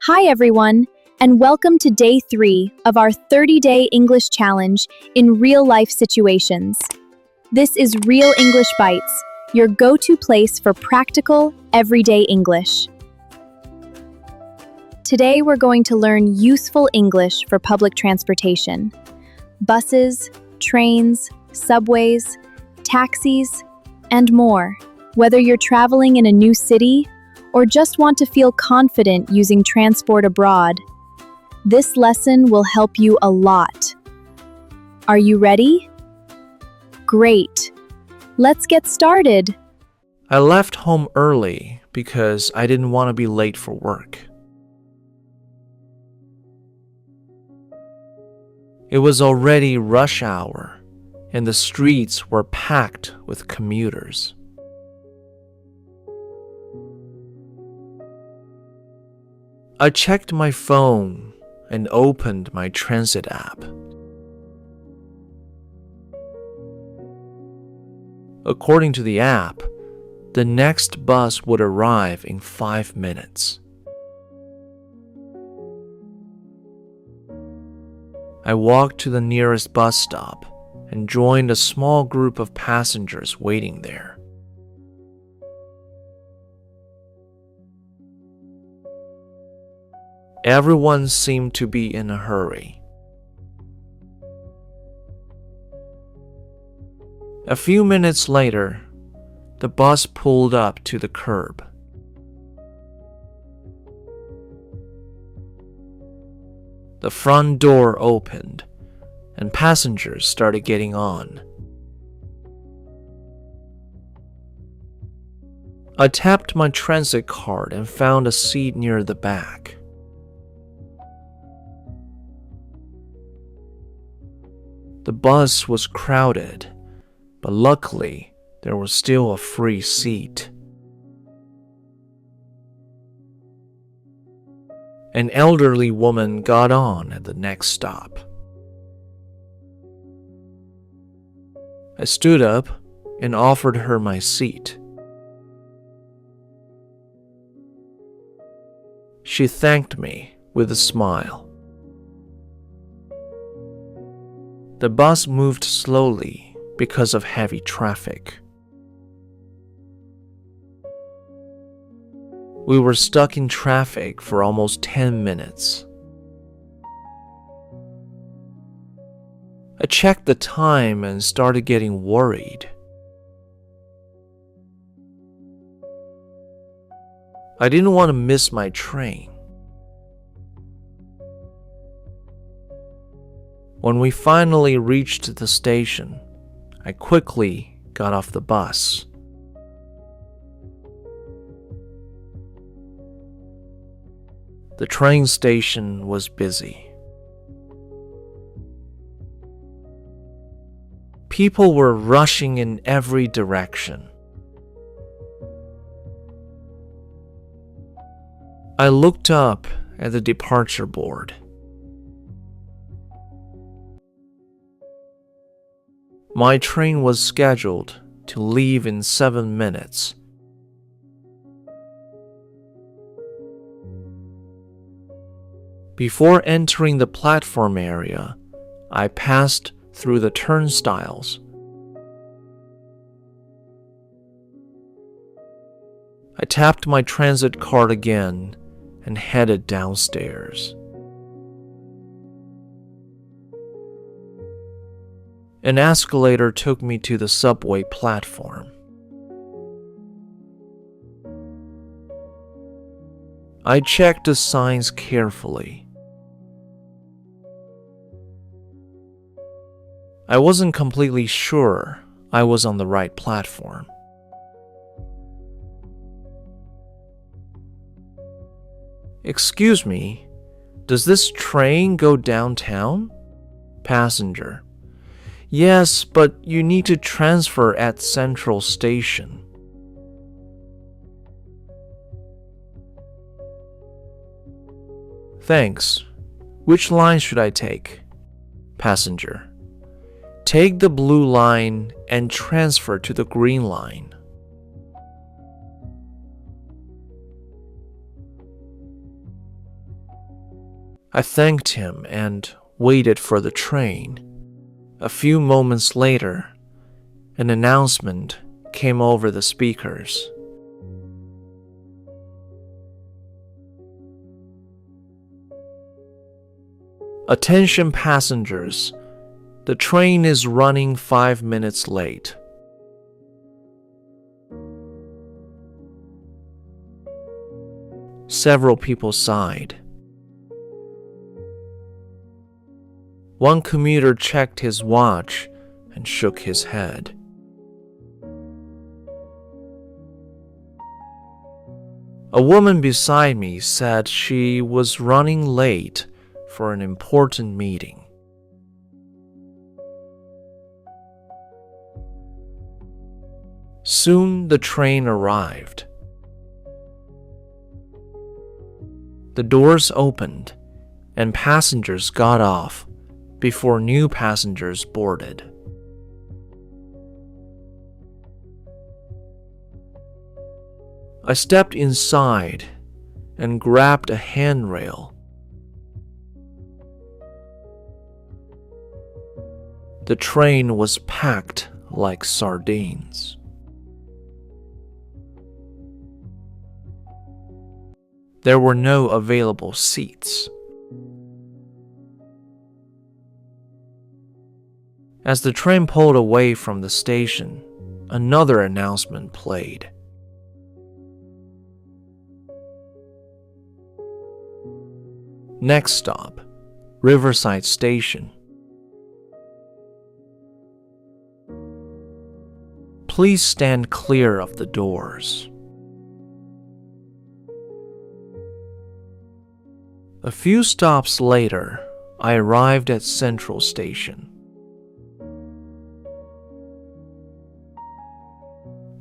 Hi everyone, and welcome to day 3 of our 30-day English challenge in real-life situations. This is Real English Bites, your go-to place for practical, everyday English. Today we're going to learn useful English for public transportation. Buses, trains, subways, taxis, and more. Whether you're traveling in a new city or just want to feel confident using transport abroad, this lesson will help you a lot. Are you ready? Great! Let's get started! I left home early because I didn't want to be late for work. It was already rush hour, and the streets were packed with commuters. I checked my phone and opened my transit app. According to the app, the next bus would arrive in 5 minutes. I walked to the nearest bus stop and joined a small group of passengers waiting there. Everyone seemed to be in a hurry. A few minutes later, the bus pulled up to the curb. The front door opened, and passengers started getting on. I tapped my transit card and found a seat near the back. The bus was crowded, but luckily there was still a free seat. An elderly woman got on at the next stop. I stood up and offered her my seat. She thanked me with a smile. The bus moved slowly because of heavy traffic. We were stuck in traffic for almost 10 minutes. I checked the time and started getting worried. I didn't want to miss my train. When we finally reached the station, I quickly got off the bus. The train station was busy. People were rushing in every direction. I looked up at the departure board. My train was scheduled to leave in 7 minutes. Before entering the platform area, I passed through the turnstiles. I tapped my transit card again and headed downstairs. An escalator took me to the subway platform. I checked the signs carefully. I wasn't completely sure I was on the right platform. Excuse me, does this train go downtown? Passenger. Yes, but you need to transfer at Central Station. Thanks. Which line should I take? Passenger. Take the blue line and transfer to the green line. I thanked him and waited for the train. A few moments later, an announcement came over the speakers. Attention passengers, the train is running 5 minutes late. Several people sighed. One commuter checked his watch and shook his head. A woman beside me said she was running late for an important meeting. Soon the train arrived. The doors opened and passengers got off before new passengers boarded. I stepped inside and grabbed a handrail. The train was packed like sardines. There were no available seats. As the train pulled away from the station, another announcement played. Next stop, Riverside Station. Please stand clear of the doors. A few stops later, I arrived at Central Station.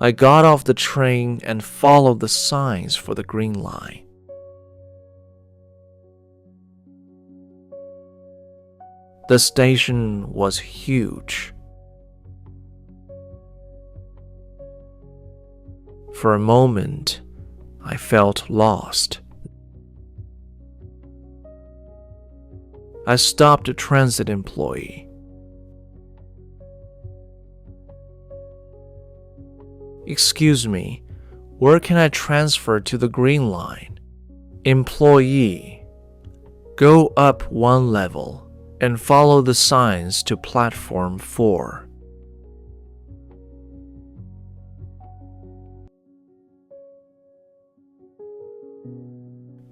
I got off the train and followed the signs for the Green Line. The station was huge. For a moment, I felt lost. I stopped a transit employee. Excuse me, where can I transfer to the Green Line? Employee, go up one level and follow the signs to platform 4.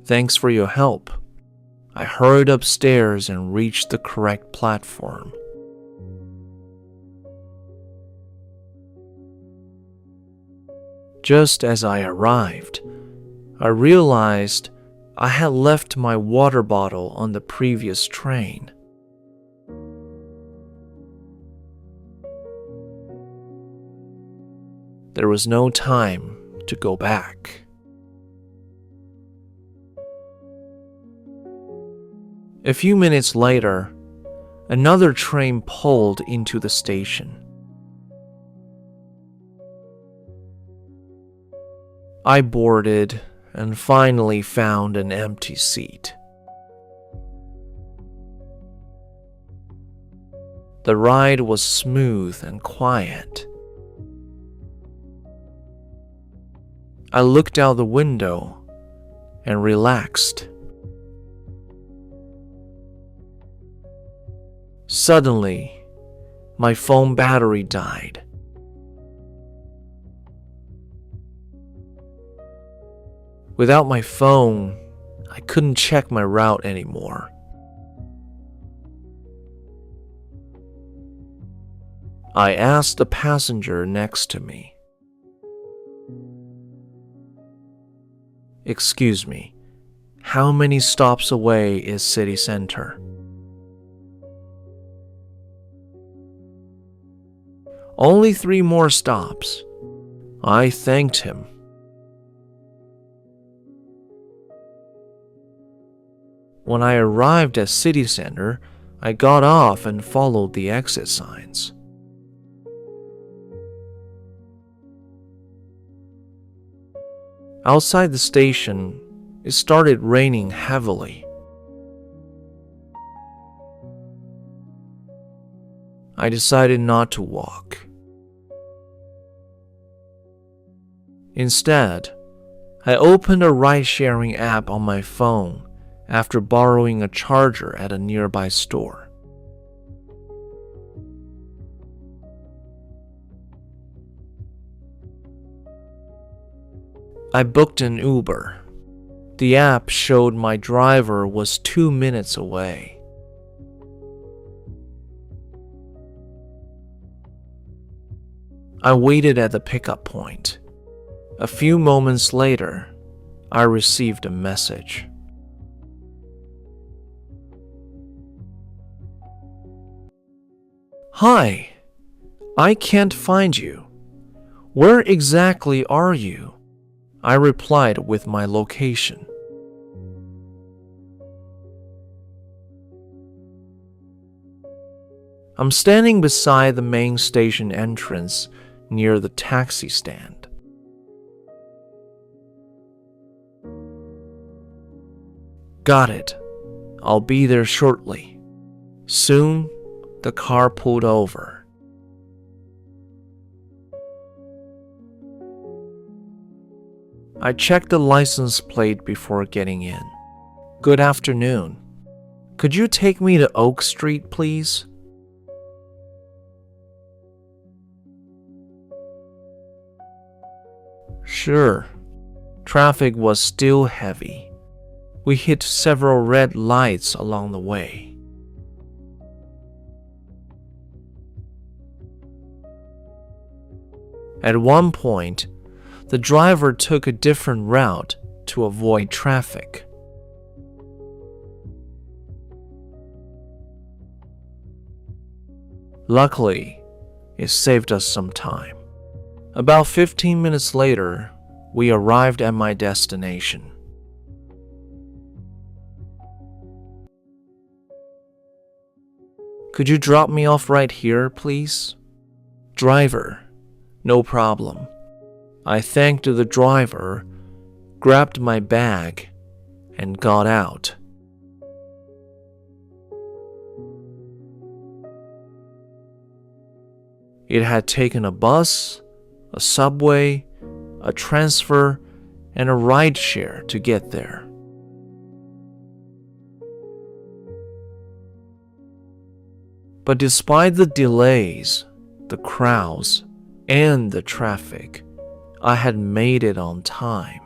Thanks for your help. I hurried upstairs and reached the correct platform. Just as I arrived, I realized I had left my water bottle on the previous train. There was no time to go back. A few minutes later, another train pulled into the station. I boarded and finally found an empty seat. The ride was smooth and quiet. I looked out the window and relaxed. Suddenly, my phone battery died. Without my phone, I couldn't check my route anymore. I asked the passenger next to me, "Excuse me, how many stops away is city center?" "Only 3 more stops." I thanked him. When I arrived at city center, I got off and followed the exit signs. Outside the station, it started raining heavily. I decided not to walk. Instead, I opened a ride-sharing app on my phone after borrowing a charger at a nearby store. I booked an Uber. The app showed my driver was 2 minutes away. I waited at the pickup point. A few moments later, I received a message. Hi, I can't find you. Where exactly are you? I replied with my location. I'm standing beside the main station entrance near the taxi stand. Got it. I'll be there shortly. Soon, the car pulled over. I checked the license plate before getting in. Good afternoon. Could you take me to Oak Street, please? Sure. Traffic was still heavy. We hit several red lights along the way. At one point, the driver took a different route to avoid traffic. Luckily, it saved us some time. About 15 minutes later, we arrived at my destination. Could you drop me off right here, please? Driver, no problem. I thanked the driver, grabbed my bag, and got out. It had taken a bus, a subway, a transfer, and a rideshare to get there. But despite the delays, the crowds, and the traffic, I had made it on time.